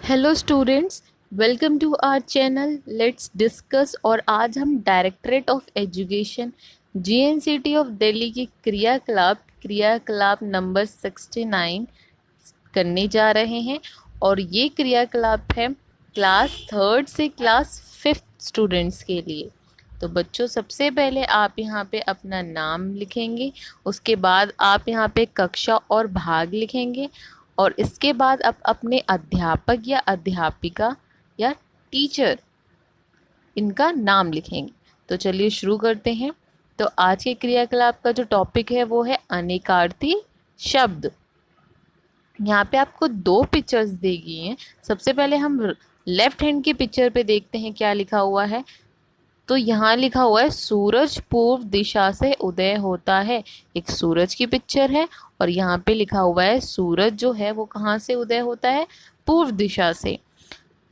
Hello students, welcome to our channel. Let's discuss. और आज हम directorate of education GNCT of Delhi की क्रियाकलाप नंबर 69 करने जा रहे हैं। और ये क्रियाकलाप है क्लास थर्ड से क्लास फिफ्थ स्टूडेंट्स के लिए। तो बच्चों, सबसे पहले आप यहाँ पे अपना नाम लिखेंगे, उसके बाद आप यहाँ पे कक्षा और भाग लिखेंगे, और इसके बाद आप अपने अध्यापक या अध्यापिका या टीचर इनका नाम लिखेंगे। तो चलिए शुरू करते हैं। तो आज के क्रियाकलाप का जो टॉपिक है वो है अनेकार्थी शब्द। यहाँ पे आपको दो पिक्चर्स दी गई हैं। सबसे पहले हम लेफ्ट हैंड की पिक्चर पे देखते हैं क्या लिखा हुआ है। तो यहाँ लिखा हुआ है सूरज पूर्व दिशा से उदय होता है। एक सूरज की पिक्चर है और यहाँ पे लिखा हुआ है सूरज जो है वो कहाँ से उदय होता है? पूर्व दिशा से।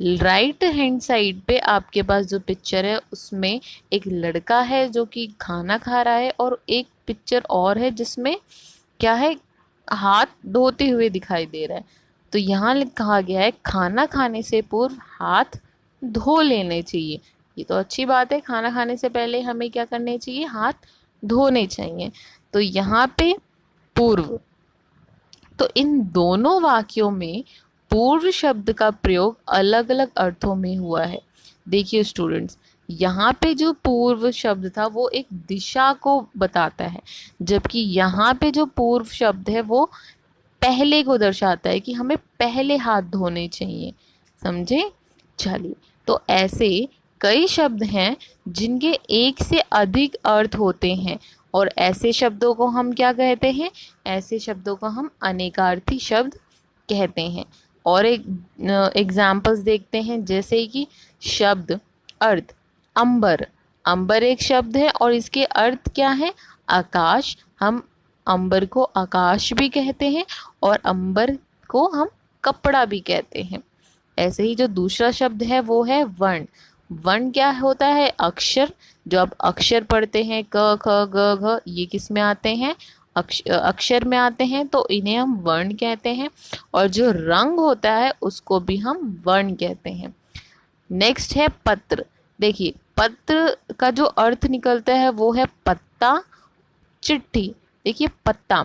राइट हैंड साइड पे आपके पास जो पिक्चर है उसमें एक लड़का है जो कि खाना खा रहा है, और एक पिक्चर और है जिसमें क्या है, हाथ धोते हुए दिखाई दे रहा है। तो यहाँ कहा गया है खाना खाने से पूर्व हाथ धो लेने चाहिए। ये तो अच्छी बात है, खाना खाने से पहले हमें क्या करने चाहिए? हाथ धोने चाहिए। तो यहाँ पे पूर्व, तो इन दोनों वाक्यों में पूर्व शब्द का प्रयोग अलग अलग अर्थों में हुआ है। देखिए स्टूडेंट्स, यहाँ पे जो पूर्व शब्द था वो एक दिशा को बताता है, जबकि यहाँ पे जो पूर्व शब्द है वो पहले को दर्शाता है कि हमें पहले हाथ धोने चाहिए। समझे? चलिए, तो ऐसे कई शब्द हैं जिनके एक से अधिक अर्थ होते हैं, और ऐसे शब्दों को हम क्या कहते हैं? ऐसे शब्दों को हम अनेकार्थी शब्द कहते हैं। और एक एग्जाम्पल्स देखते हैं, जैसे कि शब्द अर्थ अंबर। अंबर एक शब्द है और इसके अर्थ क्या है? आकाश। हम अंबर को आकाश भी कहते हैं और अंबर को हम कपड़ा भी कहते हैं। ऐसे ही जो दूसरा शब्द है वो है वर्ण। वर्ण क्या होता है? अक्षर। जो आप अक्षर पढ़ते हैं क ख ग घ, ये किस में आते हैं? अक्षर में आते हैं, तो इन्हें हम वर्ण कहते हैं। और जो रंग होता है उसको भी हम वर्ण कहते हैं। नेक्स्ट है पत्र। देखिए, पत्र का जो अर्थ निकलता है वो है पत्ता, चिट्ठी। देखिए पत्ता,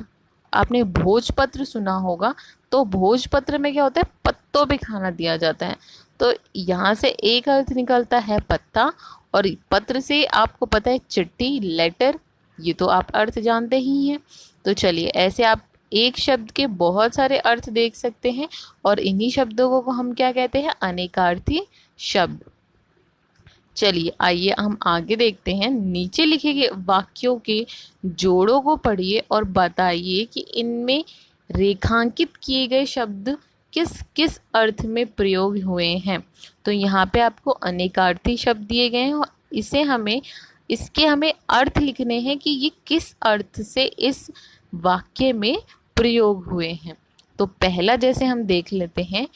आपने भोजपत्र सुना होगा, तो भोजपत्र में क्या होता है? पत्तों पे खाना दिया जाता है। तो यहाँ से एक अर्थ निकलता है पत्ता, और पत्र से आपको पता है चिट्ठी, लेटर। ये तो आप अर्थ जानते ही हैं। तो चलिए, ऐसे आप एक शब्द के बहुत सारे अर्थ देख सकते हैं, और इन्हीं शब्दों को हम क्या कहते हैं? अनेकार्थी शब्द। चलिए आइए हम आगे देखते हैं। नीचे लिखे गए वाक्यों के जोड़ों को पढ़िए और बताइए कि इनमें रेखांकित किए गए शब्द किस किस अर्थ में प्रयोग हुए हैं। तो यहाँ पे आपको अनेकार्थी शब्द दिए गए हैं, और इसके हमें अर्थ लिखने हैं कि ये किस अर्थ से इस वाक्य में प्रयोग हुए हैं। तो पहला जैसे हम देख लेते हैं,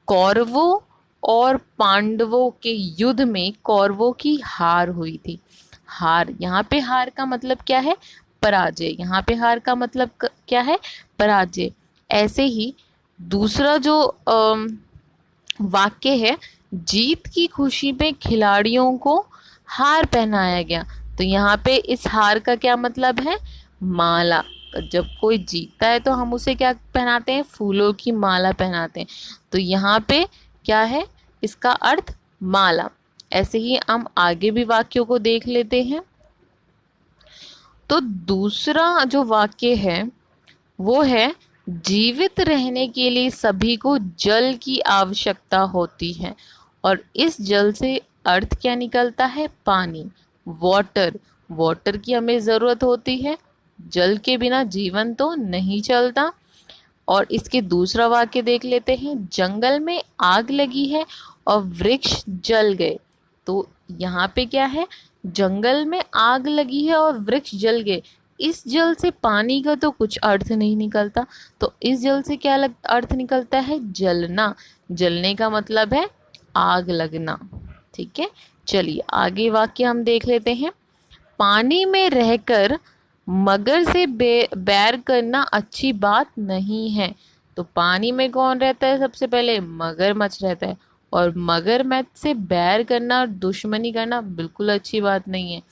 कौरवों और पांडवों के युद्ध में कौरवों की हार हुई थी। हार, यहाँ पे हार का मतलब क्या है? पराजय। यहाँ पे हार का मतलब क्या है? पराजय। ऐसे ही दूसरा जो वाक्य है, जीत की खुशी में खिलाड़ियों को हार पहनाया गया। तो यहाँ पे इस हार का क्या मतलब है? माला। जब कोई जीतता है तो हम उसे क्या पहनाते हैं? फूलों की माला पहनाते हैं। तो यहाँ पे क्या है इसका अर्थ? माला। ऐसे ही हम आगे भी वाक्यों को देख लेते हैं। तो दूसरा जो वाक्य है वो है, जीवित रहने के लिए सभी को जल की आवश्यकता होती है। और इस जल से अर्थ क्या निकलता है? पानी, वाटर। वाटर की हमें ज़रूरत होती है, जल के बिना जीवन तो नहीं चलता। और इसके दूसरा वाक्य देख लेते हैं, जंगल में आग लगी है और वृक्ष जल गए। तो यहाँ पे क्या है? जंगल में आग लगी है और वृक्ष जल गए। इस जल से पानी का तो कुछ अर्थ नहीं निकलता, तो इस जल से क्या अर्थ निकलता है? जलना। जलने का मतलब है आग लगना। ठीक है, चलिए आगे वाक्य हम देख लेते हैं। पानी में रहकर मगर से बैर करना अच्छी बात नहीं है। तो पानी में कौन रहता है? सबसे पहले मगरमच्छ रहता है। और मगरमच्छ से बैर करना और दुश्मनी करना बिल्कुल अच्छी बात नहीं है।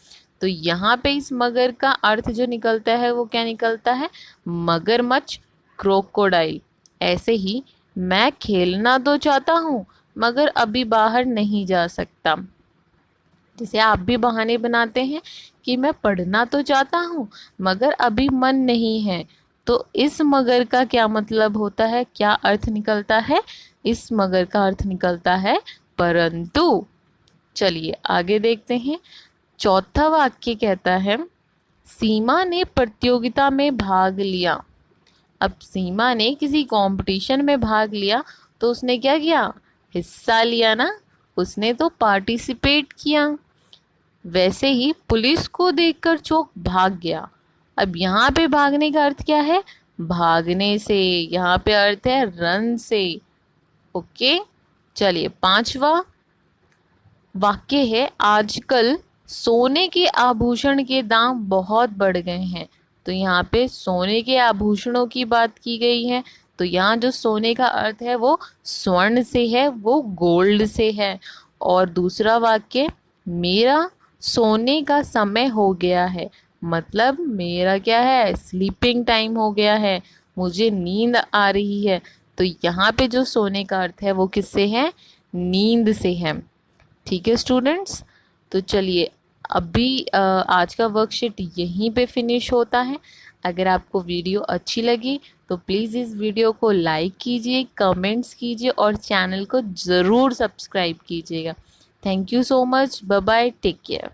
तो यहाँ पे इस मगर का अर्थ जो निकलता है वो क्या निकलता है? मगरमच्छ, क्रोकोडाइल। ऐसे ही मैं खेलना तो चाहता हूँ मगर अभी बाहर नहीं जा सकता। जैसे आप भी बहाने बनाते हैं कि मैं पढ़ना तो चाहता हूँ मगर अभी मन नहीं है। तो इस मगर का क्या मतलब होता है? क्या अर्थ निकलता है? इस मगर का अर्थ निकलता है परंतु। चलिए आगे देखते हैं। चौथा वाक्य कहता है, सीमा ने प्रतियोगिता में भाग लिया। अब सीमा ने किसी कंपटीशन में भाग लिया तो उसने क्या किया? हिस्सा लिया ना, उसने तो पार्टिसिपेट किया। वैसे ही पुलिस को देखकर चौक भाग गया। अब यहाँ पे भागने का अर्थ क्या है? भागने से। यहाँ पे अर्थ है रन से। ओके। चलिए पांचवा वाक्य है, आजकल सोने के आभूषण के दाम बहुत बढ़ गए हैं। तो यहाँ पे सोने के आभूषणों की बात की गई है। तो यहाँ जो सोने का अर्थ है वो स्वर्ण से है, वो गोल्ड से है। और दूसरा वाक्य, मेरा सोने का समय हो गया है। मतलब मेरा क्या है? स्लीपिंग टाइम हो गया है, मुझे नींद आ रही है। तो यहाँ पे जो सोने का अर्थ है वो किससे है? नींद से है। ठीक है स्टूडेंट्स। तो चलिए अभी आज का वर्कशीट यहीं पे फिनिश होता है। अगर आपको वीडियो अच्छी लगी तो प्लीज़ इस वीडियो को लाइक कीजिए, कमेंट्स कीजिए और चैनल को ज़रूर सब्सक्राइब कीजिएगा। Thank you so much. Bye bye, take care.